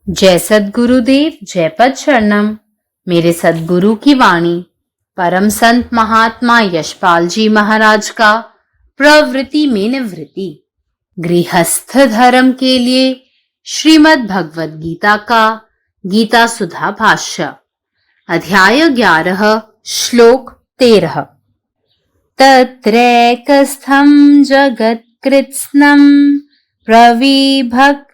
जय सद्गुरुदेव, जय पद शरणम। मेरे सद्गुरु की वाणी परम संत महात्मा यशपाल जी महाराज का प्रवृत्ति में निवृत्ति गृहस्थ धर्म के लिए श्रीमद् भगवद गीता का गीता सुधा भाष्य अध्याय 11 श्लोक 13। तत्रैकस्थं जगत्कृत्स्नं प्रविभक्तमनेकधा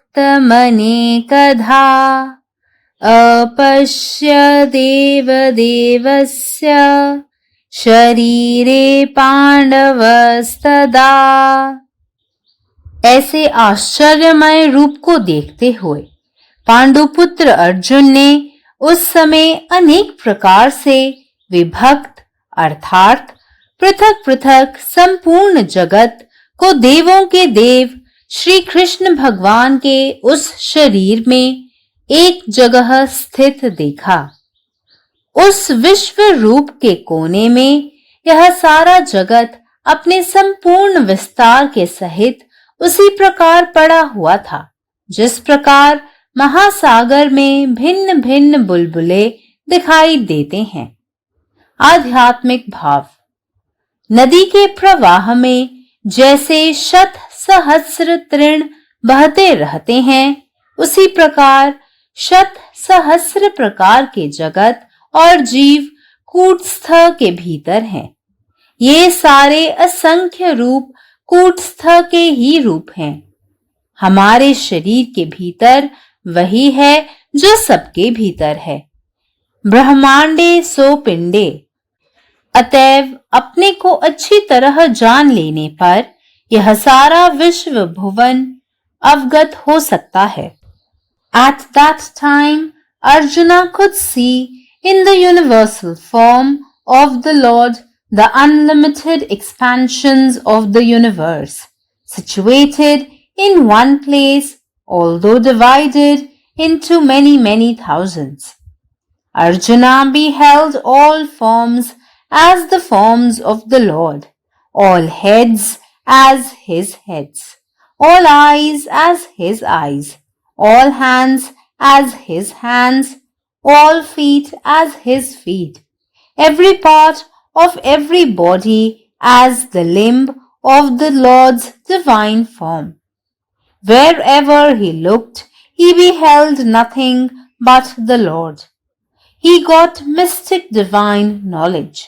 अपश्य देवदेवस्य शरीरे पांडवस्तदा। ऐसे आश्चर्यमय रूप को देखते हुए पांडुपुत्र अर्जुन ने उस समय अनेक प्रकार से विभक्त अर्थात पृथक पृथक संपूर्ण जगत को देवों के देव श्री कृष्ण भगवान के उस शरीर में एक जगह स्थित देखा। उस विश्व रूप के कोने में यह सारा जगत अपने संपूर्ण विस्तार के सहित उसी प्रकार पड़ा हुआ था जिस प्रकार महासागर में भिन्न भिन्न बुलबुले दिखाई देते हैं। आध्यात्मिक भाव। नदी के प्रवाह में जैसे शत सहस्र तृण बहते रहते हैं, उसी प्रकार शत सहस्र प्रकार के जगत और जीव कूटस्थ के भीतर हैं। ये सारे असंख्य रूप कूटस्थ के ही रूप हैं। हमारे शरीर के भीतर वही है जो सबके भीतर है। ब्रह्मांडे सो पिंडे। अतएव अपने को अच्छी तरह जान लेने पर यह सारा विश्व भुवन अवगत हो सकता है। At that time, Arjuna could see in the universal form of the Lord the unlimited expansions of the universe, situated in one place, although divided into many, many thousands. Arjuna beheld all forms as the forms of the Lord, all heads as his heads, all eyes as his eyes, all hands as his hands, all feet as his feet, every part of every body as the limb of the Lord's divine form. Wherever he looked, he beheld nothing but the Lord. He got mystic divine knowledge.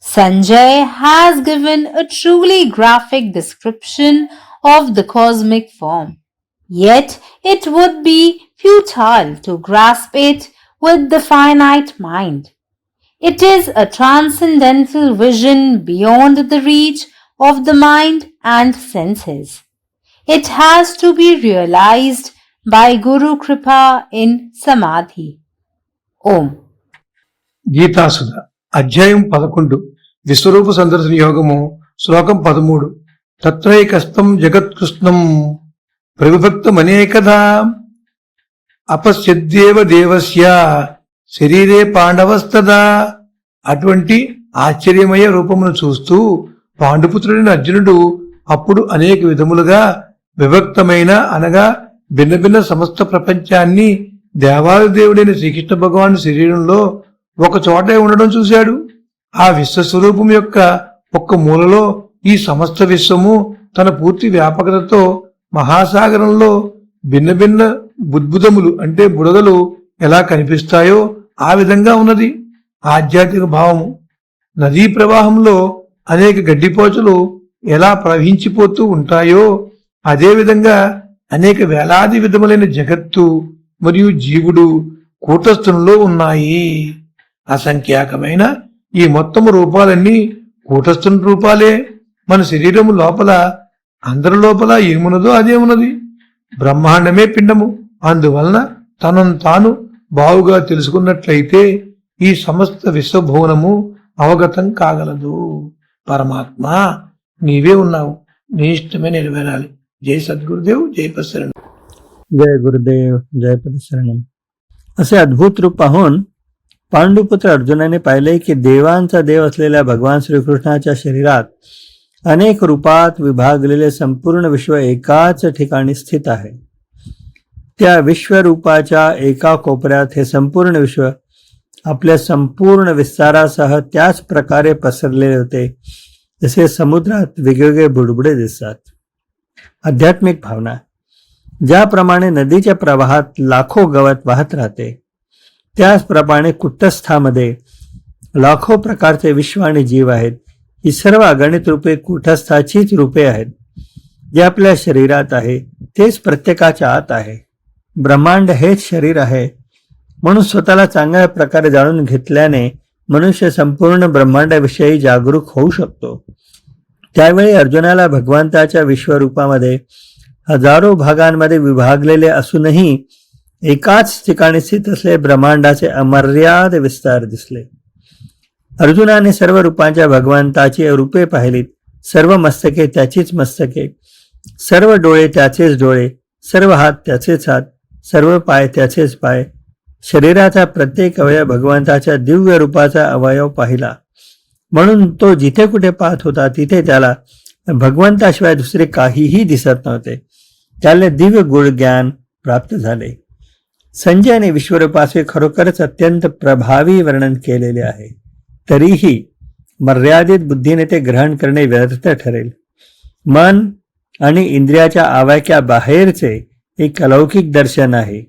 Sanjay has given a truly graphic description of the cosmic form. Yet it would be futile to grasp it with the finite mind. It is a transcendental vision beyond the reach of the mind and senses. It has to be realized by Guru Kripa in Samadhi. Om. గీతాసుధ అధ్యాయం 11 విశ్వరూప సందర్శన యోగము శ్లోకం 13 తత్రైకస్థం జగత్కృష్ణం ప్రవిభక్తమనేకదా అపశ్యద్దేవ దేవస్య శరీరే పాండవస్తదా. అటువంటి ఆశ్చర్యమయ రూపమును చూస్తూ పాండుపుత్రుడైన అర్జునుడు అప్పుడు అనేక విధములుగా విభక్తమైన అనగా భిన్న భిన్న సమస్త ప్రపంచాన్ని దేవాదిదేవుడైన శ్రీకృష్ణ భగవాను శరీరంలో ఒక చోటే ఉండడం చూశాడు. ఆ విశ్వస్వరూపం యొక్క ఒక్క మూలలో ఈ సమస్త విశ్వము తన పూర్తి వ్యాపకతతో మహాసాగరంలో భిన్న భిన్న బుద్భుదములు అంటే బుడగలు ఎలా కనిపిస్తాయో ఆ విధంగా ఉన్నది ఆధ్యాత్మిక భావము. నదీ ప్రవాహంలో అనేక గడ్డిపోచలు ఎలా ప్రవహించిపోతూ ఉంటాయో అదేవిధంగా అనేక వేలాది విధములైన జగత్తు మరియు జీవుడు కూటస్థులలో ఉన్నాయి. అసంఖ్యాకమైన ఈ మొత్తము రూపాలన్నీ కూటస్థుని రూపాలే. మన శరీరము లోపల అందరి లోపల ఏమున్నదో అదే ఉన్నది. బ్రహ్మాండమే పిండము. అందువలన తనను తాను బావుగా తెలుసుకున్నట్లయితే ఈ సమస్త విశ్వభువనము అవగతం కాగలదు. పరమాత్మ నీవే ఉన్నావు, నీ ఇష్టమే నెరవేరాలి. जय सद्गुरुदेव, जय पद शरणम. जय गुरुदेव, जय पद शरणम. असे अद्भुत रूप पाहून पांडुपुत्र अर्जुनाने पाहिले की देवांचा देव असलेल्या भगवान श्रीकृष्णाच्या शरीरात अनेक रूपात विभागलेले संपूर्ण विश्व एकाच ठिकाणी स्थित आहे. त्या विश्वरूपाच्या एका कोपऱ्यात हे संपूर्ण विश्व आपल्या संपूर्ण विस्तारासह त्याच प्रकारे पसरलेले होते जसे समुद्रात वेगवेगळे बुडबुडे दिसतात. आध्यात्मिक भावना. ज्याप्रमाणे नदीच्या प्रवाहात लाखो गवत वाहत राहते त्याचप्रमाणे कुटस्थामध्ये लाखो प्रकारचे विश्व आणि जीव आहेत. ही सर्व अगणित रूपे कुटस्थाचीच रूपे आहेत. जे आपल्या शरीरात आहे तेच प्रत्येकाच्या आत आहे. ब्रह्मांड हेच शरीर आहे. म्हणून स्वतःला चांगल्या प्रकारे जाणून घेतल्याने मनुष्य संपूर्ण ब्रह्मांडाविषयी जागरूक होऊ शकतो. त्यावेळी अर्जुनाला भगवंताच्या विश्वरूपामध्ये हजारो भागांमध्ये विभागलेले असूनही एकाच ठिकाणी स्थित असलेले ब्रह्मांडाचे अमर्याद विस्तार दिसले. अर्जुनाने सर्व रूपांच्या भगवंताची रूपे पाहिलीत. सर्व मस्तके त्याचीच मस्तके, सर्व डोळे त्याचेच डोळे, सर्व हात त्याचेच हात, सर्व पाय त्याचेच पाय. शरीराचा प्रत्येक अवयव भगवंताच्या दिव्य रूपाचा अवयव पाहिला. म्हणून तो जिथे कुठे पाहत होता तिथे त्याला भगवंताशिवाय दुसरे काहीही दिसत नव्हते. त्याला दिव्य गुण ज्ञान प्राप्त झाले. संजयाने विश्वरूपाचे खरोखरच अत्यंत प्रभावी वर्णन केलेले आहे. तरीही मर्यादित बुद्धीने ते ग्रहण करणे व्यर्थ ठरेल. मन आणि इंद्रियाच्या आवाक्या बाहेरचे एक अलौकिक दर्शन आहे.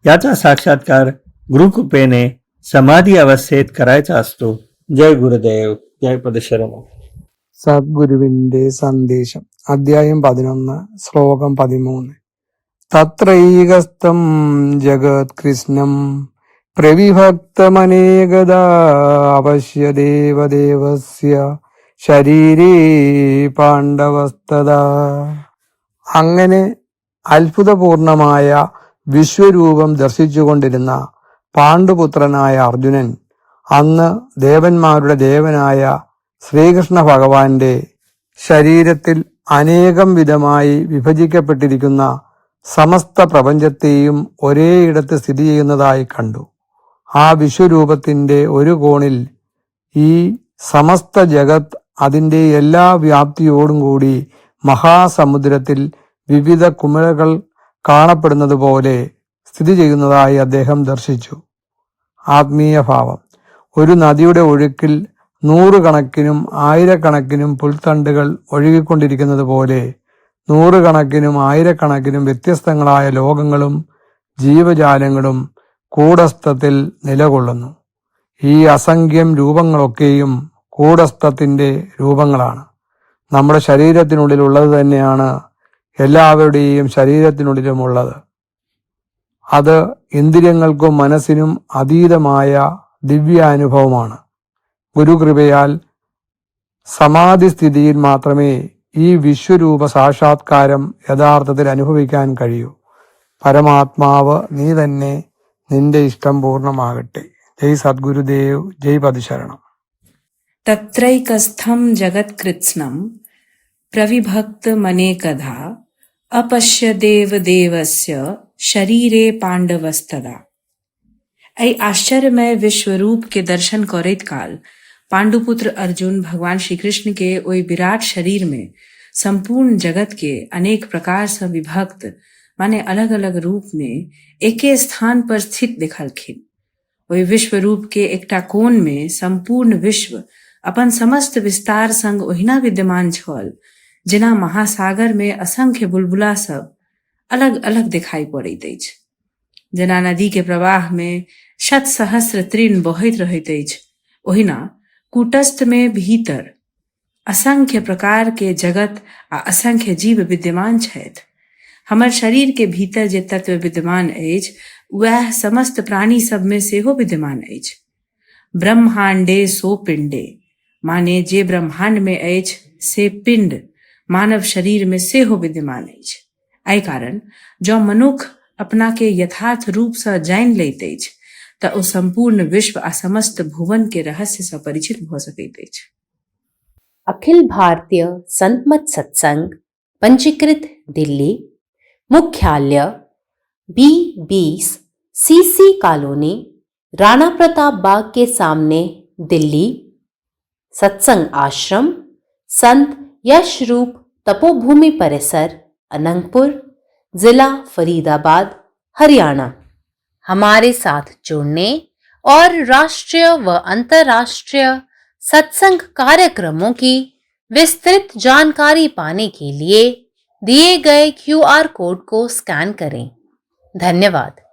याचा साक्षात्कार गुरुकृपेने समाधी अवस्थेत करायचा असतो. जय गुरुदेव. जय पदशरण. സദ്ഗുരുവിന്റെ സന്ദേശം. അധ്യായം 11, ശ്ലോകം 13. തത്രൈകസ്തം ജഗത് കൃഷ്ണം പ്രവിഭക്തമനേകദാ അവശ്യദേവദേവസ്യ ശരീരേ പാണ്ഡവസ്തദാ. അങ്ങനെ അത്ഭുതപൂർണമായ വിശ്വരൂപം ദർശിച്ചുകൊണ്ടിരുന്ന പാണ്ഡുപുത്രനായ അർജുനൻ അന്ന് ദേവന്മാരുടെ ദേവനായ ശ്രീകൃഷ്ണ ഭഗവാന്റെ ശരീരത്തിൽ അനേകം വിധമായി വിഭജിക്കപ്പെട്ടിരിക്കുന്ന സമസ്ത പ്രപഞ്ചത്തെയും ഒരേയിടത്ത് സ്ഥിതി ചെയ്യുന്നതായി കണ്ടു. ആ വിശ്വരൂപത്തിന്റെ ഒരു കോണിൽ ഈ സമസ്ത ജഗത് അതിന്റെ എല്ലാ വ്യാപ്തിയോടും കൂടി മഹാസമുദ്രത്തിൽ വിവിധ കുമിളകൾ കാണപ്പെടുന്നത് പോലെ സ്ഥിതി ചെയ്യുന്നതായി അദ്ദേഹം ദർശിച്ചു. ആത്മീയ ഭാവം. ഒരു നദിയുടെ ഒഴുക്കിൽ നൂറുകണക്കിനും ആയിരക്കണക്കിനും പുൽത്തണ്ടുകൾ ഒഴുകിക്കൊണ്ടിരിക്കുന്നത് പോലെ നൂറുകണക്കിനും ആയിരക്കണക്കിനും വ്യത്യസ്തങ്ങളായ ലോകങ്ങളും ജീവജാലങ്ങളും കൂടസ്ഥത്തിൽ നിലകൊള്ളുന്നു. ഈ അസംഖ്യം രൂപങ്ങളൊക്കെയും കൂടസ്ഥത്തിന്റെ രൂപങ്ങളാണ്. നമ്മുടെ ശരീരത്തിനുള്ളിലുള്ളത് തന്നെയാണ് എല്ലാവരുടെയും ശരീരത്തിനുള്ളിലുമുള്ളത്. അത് ഇന്ദ്രിയങ്ങൾക്കും മനസ്സിനും അതീതമായ ദിവ്യാനുഭവമാണ്. ഗുരുകൃപയാൽ സമാധിസ്ഥിതിയിൽ മാത്രമേ ഈ വിശ്വരൂപ സാക്ഷാത്കാരം യഥാർത്ഥത്തിൽ അനുഭവിക്കാൻ കഴിയൂ. പരമാത്മാവ് നീ തന്നെ, നിന്റെ ഇഷ്ടം പൂർണ്ണമാകട്ടെ. ജയ് സദ്ഗുരുദേവ്. ജയ് പതിശരണം. तत्रैकस्थं जगत्कृत्स्नं प्रविभक्तमनेकधा अपश्यदेवदेवस्य शरीरे पांडवस्तदा. ऐ आश्चर्यमय विश्वरूप के दर्शन करैत काल पांडुपुत्र अर्जुन भगवान श्री कृष्ण के ओई विराट शरीर में संपूर्ण जगत के अनेक प्रकार से विभक्त माने अलग अलग रूप में एके स्थान पर स्थित देखलखिन. ओई विश्व रूप के एकटा कोण में संपूर्ण विश्व अपन समस्त विस्तार संग ओहिना विद्यमान छल जेना महासागर में असंख्य बुलबुला सब अलग अलग दिखाई पड़ैत अछि. जेना नदी के प्रवाह में शत सहस्र तृण बहैत रहैत अछि, ओहिना कूटस्थ में भीतर असंख्य प्रकार के जगत आ असंख्य जीव विद्यमान छथि. हमर शरीर के भीतर जे तत्व विद्यमान अछि वह समस्त प्राणी सब में सेहो विद्यमान अछि. ब्रह्मांडे सो पिंडे माने जे ब्रह्मांड में अछि से पिंड मानव शरीर में सेहो विद्यमान अछि. एहि कारण जो मनुख अपना के यथार्थ रूप से जानि लैत अछि त ओ संपूर्ण विश्व आ समस्त भुवन के रहस्य से परिचित भ सकैत अछि. अखिल भारतीय संत मत सत्संग पंजीकृत दिल्ली, मुख्यालय B20 CC colony, Rana Pratap Bagh के सामने, दिल्ली. सत्संग आश्रम संत यशरूप तपोभूमि परिसर, अनंगपुर, जिला फरीदाबाद, हरियाणा। हमारे साथ जुड़ने और राष्ट्रीय व अंतर्राष्ट्रीय सत्संग कार्यक्रमों की विस्तृत जानकारी पाने के लिए दिए गए QR कोड को स्कैन करें। धन्यवाद।